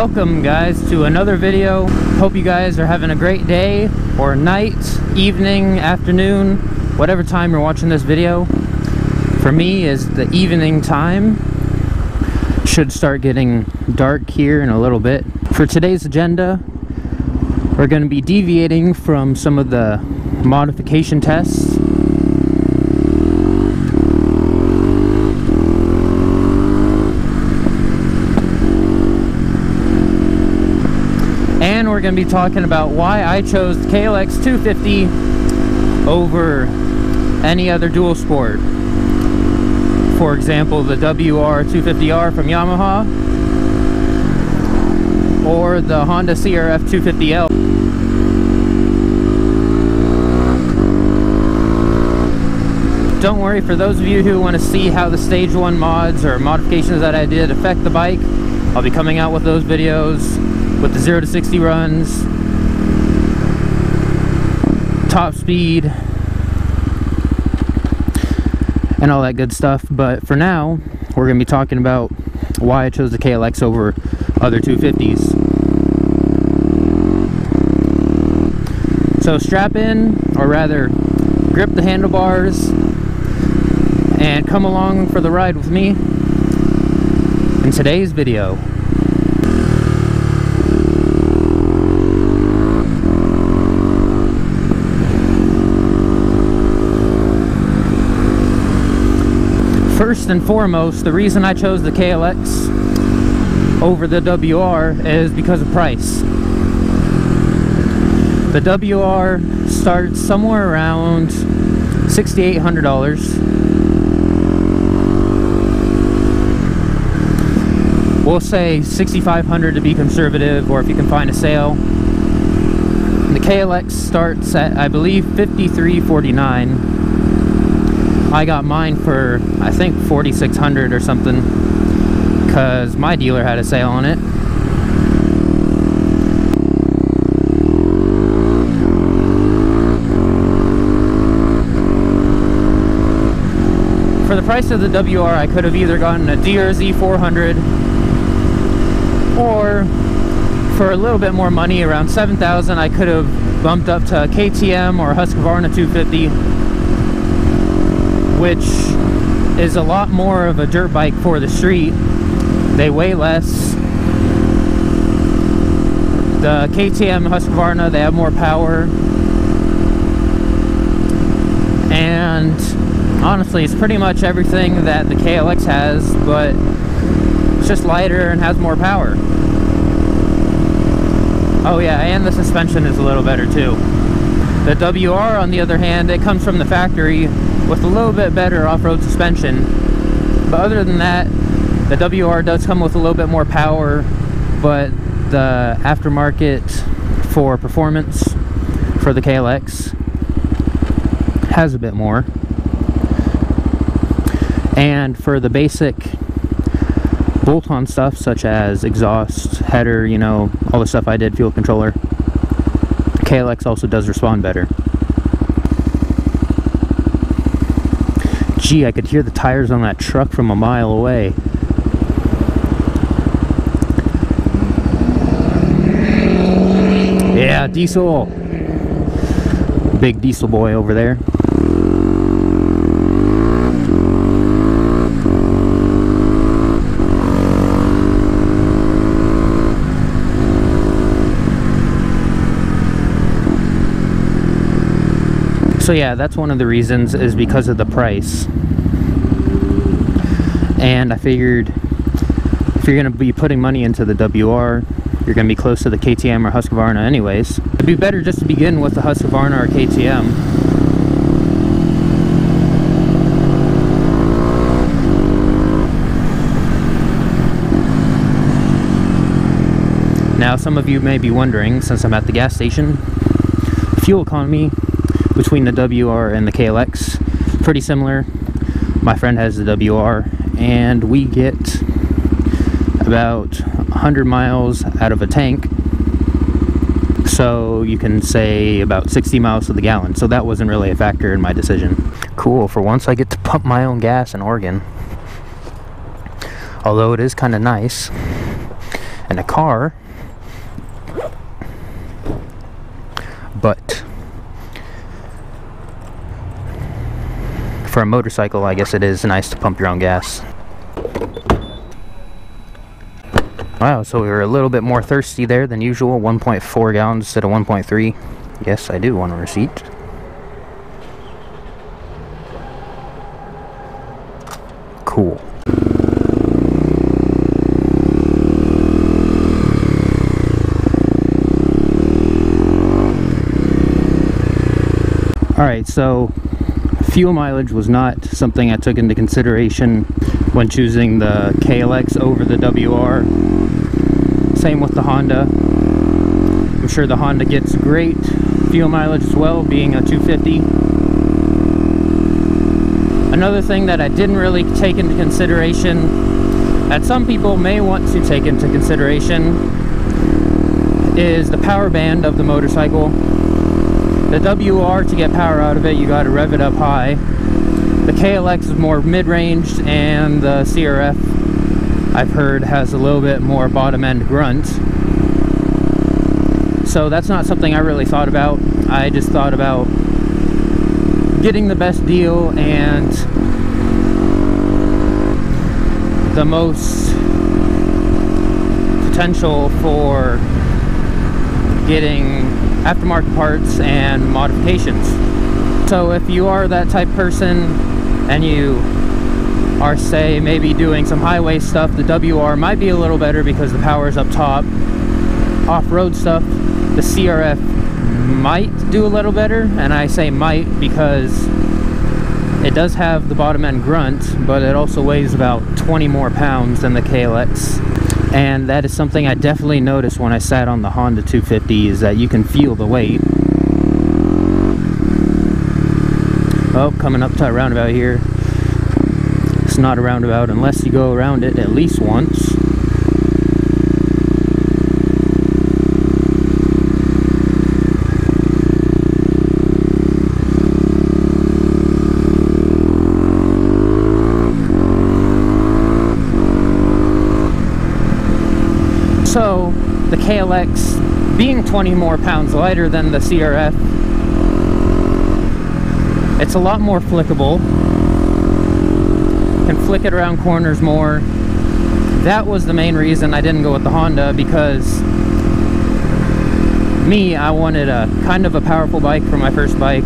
Welcome guys to another video. Hope you guys are having a great day or night, evening, afternoon, whatever time you're watching this video. For me is the evening time. Should start getting dark here in a little bit. For today's agenda, we're going to be deviating from some of the modification tests. And we're going to be talking about why I chose the KLX 250 over any other dual sport. For example, the WR250R from Yamaha or the Honda CRF 250L. Don't worry, for those of you who want to see how the Stage 1 mods or modifications that I did affect the bike, I'll be coming out with those videos with the 0 to 60 runs, top speed, and all that good stuff. But for now, we're going to be talking about why I chose the KLX over other 250s. So strap in, or rather grip the handlebars and come along for the ride with me in today's video. First and foremost, the reason I chose the KLX over the WR is because of price. The WR starts somewhere around $6,800. We'll say $6,500 to be conservative, or if you can find a sale. And the KLX starts at, I believe, $5,349. I got mine for, I think, $4,600 or something, because my dealer had a sale on it. For the price of the WR, I could have either gotten a DRZ 400, or for a little bit more money, around $7,000, I could have bumped up to a KTM or a Husqvarna 250, which is a lot more of a dirt bike for the street. They weigh less. The KTM Husqvarna, they have more power. And honestly, it's pretty much everything that the KLX has, but it's just lighter and has more power. Oh yeah, and the suspension is a little better too. The WR, on the other hand, it comes from the factory with a little bit better off-road suspension. But other than that, the WR does come with a little bit more power, but the aftermarket for performance for the KLX has a bit more. And for the basic bolt-on stuff, such as exhaust, header, you know, all the stuff I did, fuel controller, KLX also does respond better. Gee, I could hear the tires on that truck from a mile away. Yeah, diesel. Big diesel boy over there. So yeah, that's one of the reasons, is because of the price. And I figured if you're going to be putting money into the WR, you're going to be close to the KTM or Husqvarna anyways. It'd be better just to begin with the Husqvarna or KTM. Now, some of you may be wondering, since I'm at the gas station, fuel economy between the WR and the KLX, pretty similar. My friend has the WR, and we get about 100 miles out of a tank, so you can say about 60 miles to the gallon. So that wasn't really a factor in my decision. Cool, for once I get to pump my own gas in Oregon. Although it is kind of nice in a car, but for a motorcycle, I guess it is nice to pump your own gas. Wow, so we were a little bit more thirsty there than usual. 1.4 gallons instead of 1.3. Yes, I do want a receipt. Cool. Alright, so fuel mileage was not something I took into consideration when choosing the KLX over the WR. Same with the Honda. I'm sure the Honda gets great fuel mileage as well, being a 250. Another thing that I didn't really take into consideration, that some people may want to take into consideration, is the power band of the motorcycle. The WR, to get power out of it, you got to rev it up high. The KLX is more mid-range, and the CRF, I've heard, has a little bit more bottom-end grunt. So that's not something I really thought about. I just thought about getting the best deal and the most potential for getting aftermarket parts and modifications. So if you are that type of person and you are, say, maybe doing some highway stuff, the WR might be a little better because the power is up top. Off-road stuff, the CRF might do a little better, and I say might because it does have the bottom end grunt, but it also weighs about 20 more pounds than the KLX. And that is something I definitely noticed when I sat on the Honda 250, is that you can feel the weight. Oh, coming up to a roundabout here. It's not a roundabout unless you go around it at least once. So, the KLX, being 20 more pounds lighter than the CRF, it's a lot more flickable. Can flick it around corners more. That was the main reason I didn't go with the Honda, because I wanted a kind of a powerful bike for my first bike.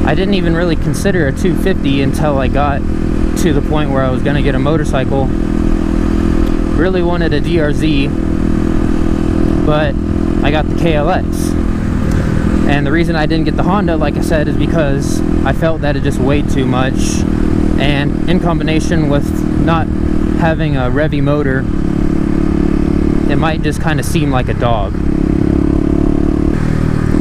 I didn't even really consider a 250 until I got to the point where I was going to get a motorcycle. Really wanted a DRZ, but I got the KLX. And the reason I didn't get the Honda, like I said, is because I felt that it just weighed too much, and in combination with not having a revvy motor, it might just kind of seem like a dog.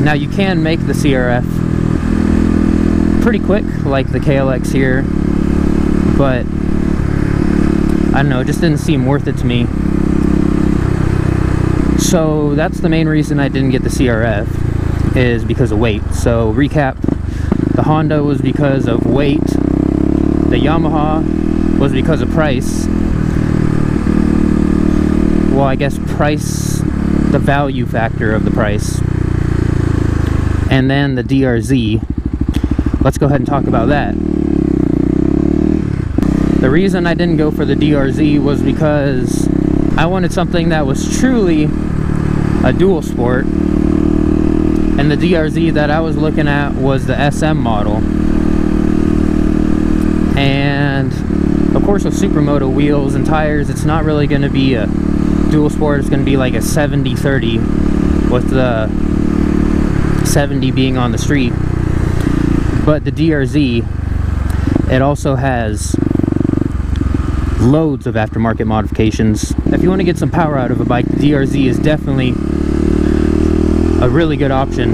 Now you can make the CRF pretty quick like the KLX here, but I don't know, it just didn't seem worth it to me. So that's the main reason I didn't get the CRF, is because of weight. So recap, the Honda was because of weight, the Yamaha was because of price. Well, I guess price, the value factor of the price. And then the DRZ, let's go ahead and talk about that. The reason I didn't go for the DRZ was because I wanted something that was truly a dual sport, and the DRZ that I was looking at was the SM model. And of course with Supermoto wheels and tires, it's not really going to be a dual sport. It's going to be like a 70-30, with the 70 being on the street. But the DRZ, it also has loads of aftermarket modifications. If you want to get some power out of a bike, the DRZ is definitely a really good option.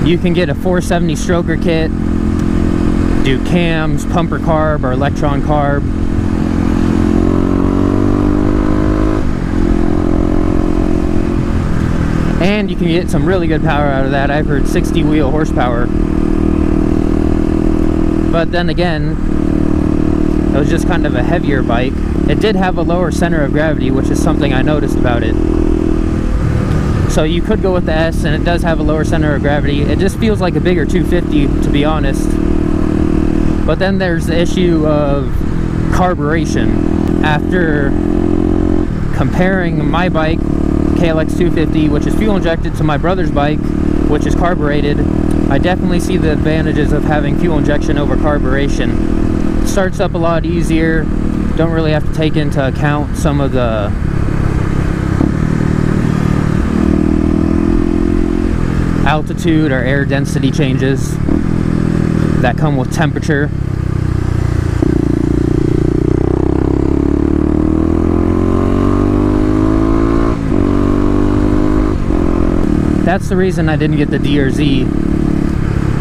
You can get a 470 stroker kit, do cams, pumper carb, or electron carb. And you can get some really good power out of that. I've heard 60 wheel horsepower. but then again, it was just kind of a heavier bike. It did have a lower center of gravity, which is something I noticed about it. So you could go with the S, and it does have a lower center of gravity. It just feels like a bigger 250, to be honest. But then there's the issue of carburation. After comparing my bike, KLX 250, which is fuel injected, to my brother's bike, which is carbureted, I definitely see the advantages of having fuel injection over carburation. It starts up a lot easier. Don't really have to take into account some of the altitude or air density changes that come with temperature. That's the reason I didn't get the DRZ,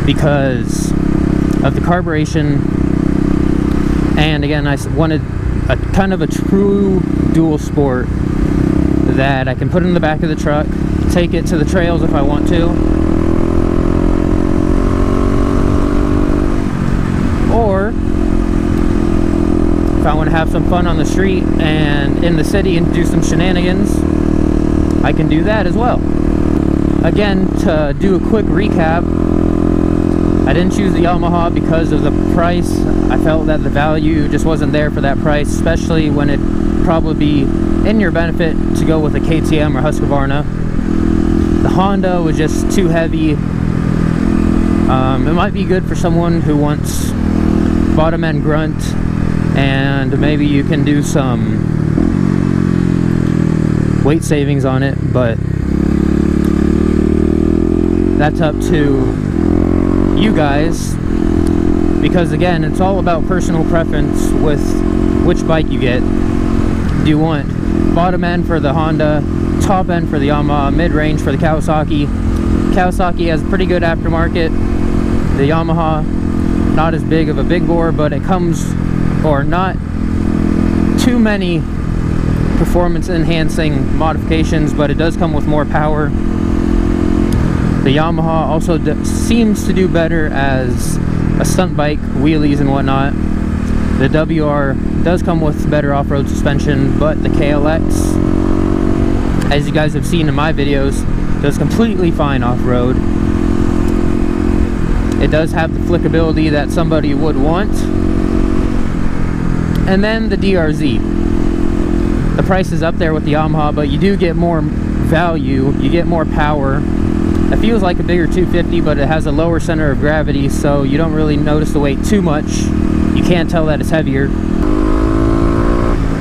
because of the carburation. And again, I wanted a kind of a true dual sport that I can put in the back of the truck, take it to the trails if I want to, or if I want to have some fun on the street and in the city and do some shenanigans, I can do that as well. Again, to do a quick recap, I didn't choose the Yamaha because of the price. I felt that the value just wasn't there for that price, especially when it'd probably be in your benefit to go with a KTM or Husqvarna. The Honda was just too heavy. It might be good for someone who wants bottom end grunt, and maybe you can do some weight savings on it, but that's up to you guys, because again, it's all about personal preference with which bike you get. Do you want bottom end for the Honda, top end for the Yamaha, mid-range for the Kawasaki? Kawasaki has pretty good aftermarket. The Yamaha, not as big of a big bore, but it comes, or not too many performance enhancing modifications, but it does come with more power. The Yamaha also seems to do better as a stunt bike, wheelies and whatnot. The WR does come with better off-road suspension, but the KLX, as you guys have seen in my videos, does completely fine off-road. It does have the flickability that somebody would want. And then the DRZ. The price is up there with the Yamaha, but you do get more value, you get more power. It feels like a bigger 250, but it has a lower center of gravity, so you don't really notice the weight too much. You can't tell that it's heavier.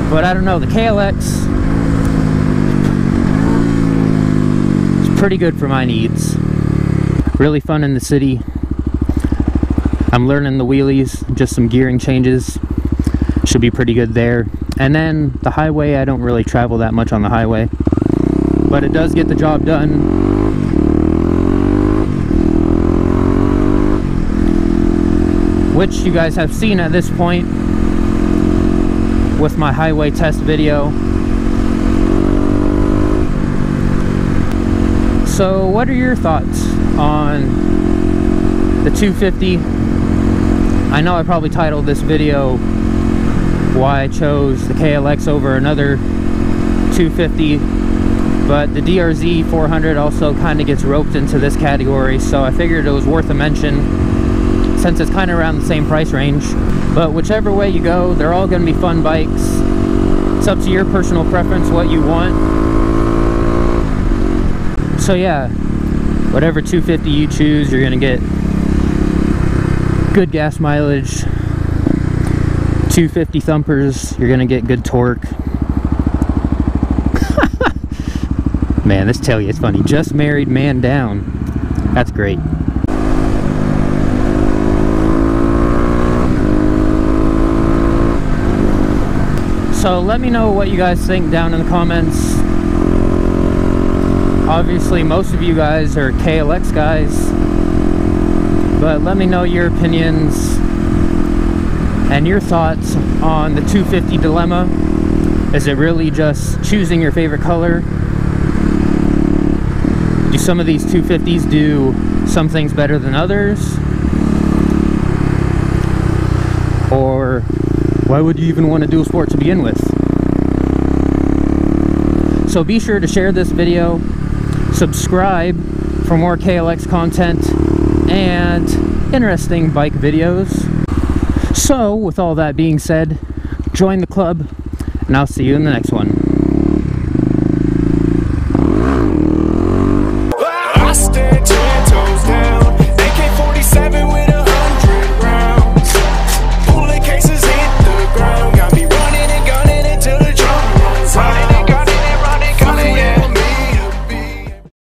But I don't know, the KLX is pretty good for my needs. Really fun in the city. I'm learning the wheelies, just some gearing changes. Should be pretty good there. And then the highway, I don't really travel that much on the highway, but it does get the job done. Which you guys have seen at this point with my highway test video. So what are your thoughts on the 250? I know I probably titled this video why I chose the KLX over another 250, but the DRZ 400 also kind of gets roped into this category, so I figured it was worth a mention since it's kind of around the same price range. But whichever way you go, they're all going to be fun bikes. It's up to your personal preference what you want. So yeah, whatever 250 you choose, you're going to get good gas mileage, 250 thumpers, you're going to get good torque. Man, this tell you, it's funny. Just married, man down. That's great. So let me know what you guys think down in the comments. Obviously, most of you guys are KLX guys, but let me know your opinions and your thoughts on the 250 dilemma. Is it really just choosing your favorite color? Do some of these 250s do some things better than others? Or why would you even want to do a sport to begin with? So be sure to share this video, subscribe for more KLX content and interesting bike videos. So with all that being said, join the club and I'll see you in the next one.